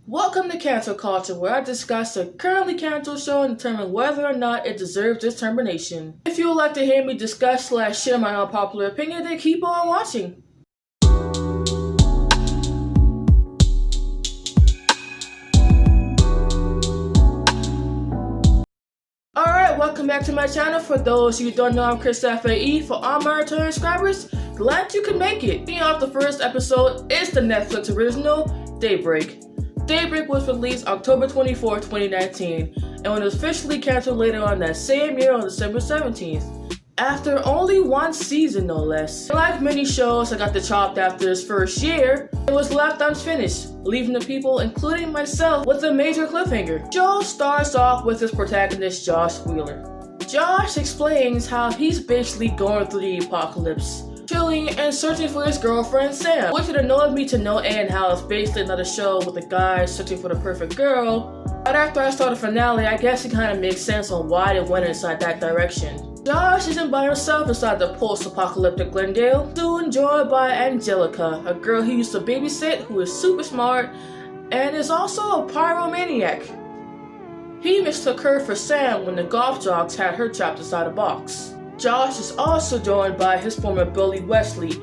Welcome to Cancel Culture, where I discuss a currently canceled show and determine whether or not it deserves this termination. If you would like to hear me discuss / share my unpopular opinion, then keep on watching. Alright, welcome back to my channel. For those you who don't know, I'm Chris FAE. For all my return subscribers, glad you could make it. Being off the first episode is the Netflix original, Daybreak. Daybreak was released October 24, 2019, and was officially canceled later on that same year on December 17th. After only one season, no less. Like many shows that got chopped after its first year, it was left unfinished, leaving the people, including myself, with a major cliffhanger. The show starts off with its protagonist, Josh Wheeler. Josh explains how he's basically going through the apocalypse, chilling and searching for his girlfriend Sam, which would annoy me to no end how it's basically another show with a guy searching for the perfect girl. But after I saw the finale, I guess it kind of makes sense on why they went inside that direction. Josh isn't by himself inside the post-apocalyptic Glendale, soon joined by Angelica, a girl he used to babysit who is super smart and is also a pyromaniac. He mistook her for Sam when the golf jocks had her trapped inside a box. Josh is also joined by his former bully Wesley,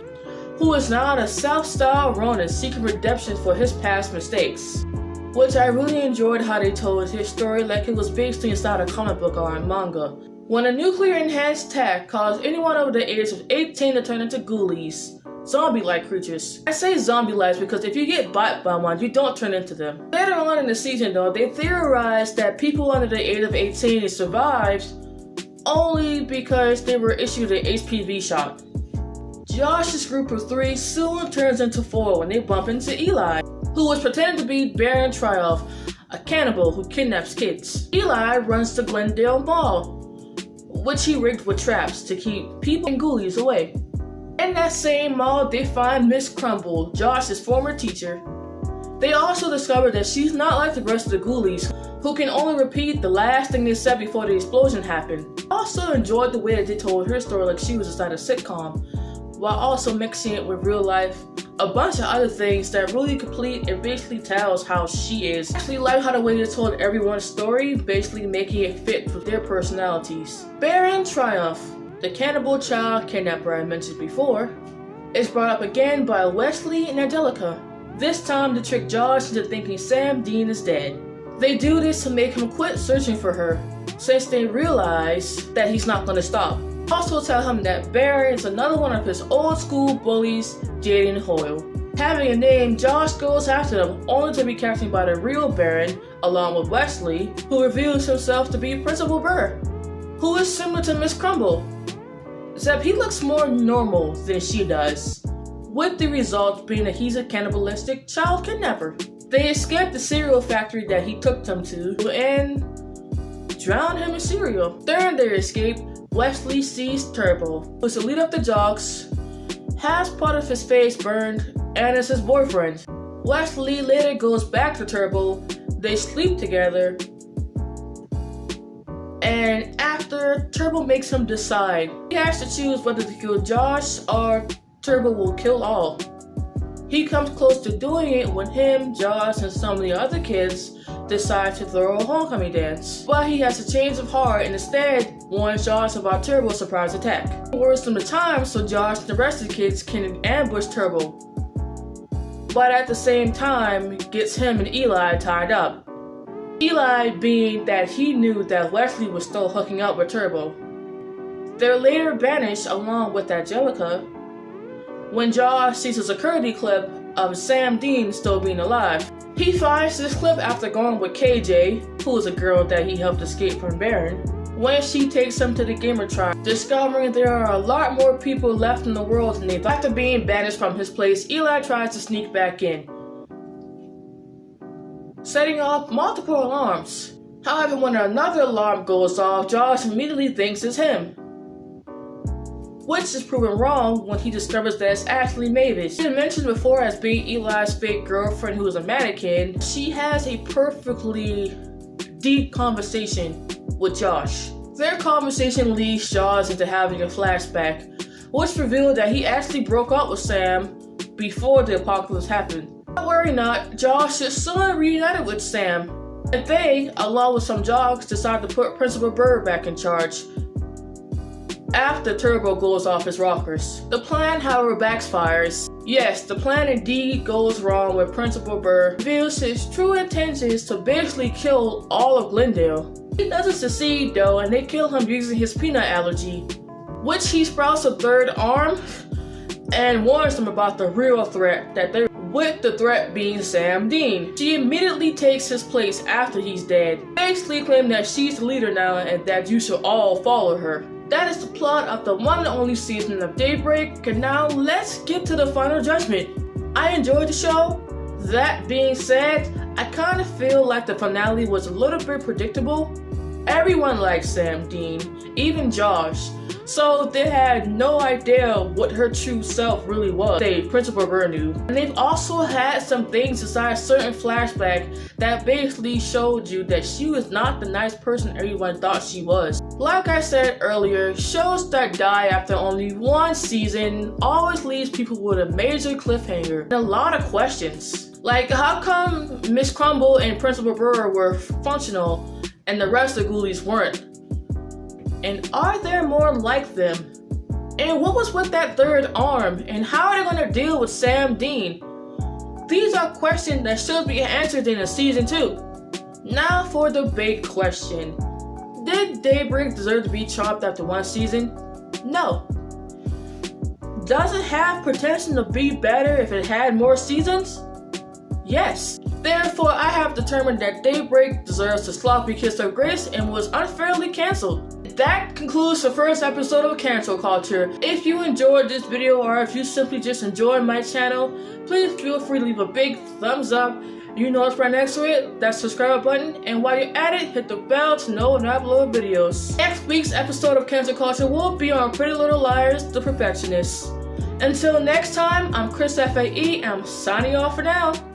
who is now the self-styled Ronin seeking redemption for his past mistakes. Which I really enjoyed how they told his story like it was basically inside a comic book or a manga. When a nuclear-enhanced attack caused anyone over the age of 18 to turn into ghoulies, zombie-like creatures. I say zombie-like because if you get bite by one, you don't turn into them. Later on in the season though, they theorized that people under the age of 18 survived only because they were issued an HPV shot. Josh's group of 3 soon turns into 4 when they bump into Eli, who was pretending to be Baron Triumph, a cannibal who kidnaps kids. Eli runs the Glendale Mall, which he rigged with traps to keep people and ghoulies away. In that same mall, they find Miss Crumble, Josh's former teacher. They also discover that she's not like the rest of the ghoulies, who can only repeat the last thing they said before the explosion happened. I also enjoyed the way that they told her story like she was inside a sitcom, while also mixing it with real life, a bunch of other things that really complete and basically tells how she is. I actually like how the way they told everyone's story, basically making it fit with their personalities. Baron Triumph, the cannibal child kidnapper I mentioned before, is brought up again by Wesley and Angelica, this time to trick Josh into thinking Sam Dean is dead. They do this to make him quit searching for her, since they realize that he's not going to stop. Also tell him that Baron is another one of his old school bullies, Jaden Hoyle. Having a name, Josh goes after them only to be captured by the real Baron, along with Wesley, who reveals himself to be Principal Burr, who is similar to Miss Crumble, except he looks more normal than she does, with the result being that he's a cannibalistic child kidnapper. They escape the cereal factory that he took them to and drown him in cereal. During their escape, Wesley sees Turbo, who's the leader of the jocks, has part of his face burned, and is his boyfriend. Wesley later goes back to Turbo, they sleep together, and after, Turbo makes him decide. He has to choose whether to kill Josh or Turbo will kill all. He comes close to doing it when him, Josh, and some of the other kids decide to throw a homecoming dance. But he has a change of heart and instead warns Josh about Turbo's surprise attack. He works them the time so Josh and the rest of the kids can ambush Turbo, but at the same time gets him and Eli tied up. Eli being that he knew that Wesley was still hooking up with Turbo. They're later banished along with Angelica when Josh sees a security clip of Sam Dean still being alive. He finds this clip after going with KJ, who is a girl that he helped escape from Baron, when she takes him to the gamer tribe, discovering there are a lot more people left in the world than they thought. After being banished from his place, Eli tries to sneak back in, setting off multiple alarms. However, when another alarm goes off, Josh immediately thinks it's him, which is proven wrong when he discovers that it's actually Mavis. She mentioned before as being Eli's fake girlfriend who is a mannequin. She has a perfectly deep conversation with Josh. Their conversation leads Josh into having a flashback, which revealed that he actually broke up with Sam before the apocalypse happened. Worry not, Josh is soon reunited with Sam, and they, along with some jocks, decide to put Principal Bird back in charge after Turbo goes off his rockers. The plan, however, backfires. Yes, the plan indeed goes wrong when Principal Bird reveals his true intentions to basically kill all of Glendale. He doesn't succeed though, and they kill him using his peanut allergy, which he sprouts a third arm and warns them about the real threat that they're with, the threat being Sam Dean. She immediately takes his place after he's dead, basically claiming that she's the leader now and that you should all follow her. That is the plot of the one and only season of Daybreak, and now let's get to the final judgment. I enjoyed the show. That being said, I kind of feel like the finale was a little bit predictable. Everyone liked Sam Dean, even Josh, so they had no idea what her true self really was, say Principal Bird knew. And they've also had some things inside a certain flashback that basically showed you that she was not the nice person everyone thought she was. Like I said earlier, shows that die after only one season always leaves people with a major cliffhanger and a lot of questions. Like, how come Miss Crumble and Principal Bird were functional and the rest of the ghoulies weren't? And are there more like them? And what was with that third arm? And how are they gonna deal with Sam Dean? These are questions that should be answered in a season 2. Now for the big question. Did Daybreak deserve to be chopped after one season? No. Does it have potential to be better if it had more seasons? Yes. Therefore, I have determined that Daybreak deserves a sloppy kiss of grace and was unfairly cancelled. That concludes the first episode of Cancel Culture. If you enjoyed this video or if you simply just enjoyed my channel, please feel free to leave a big thumbs up. You know what's right next to it, that subscribe button, and while you're at it, hit the bell to know when I upload videos. Next week's episode of Cancel Culture will be on Pretty Little Liars, The Perfectionists. Until next time, I'm Chris FAE, and I'm signing off for now.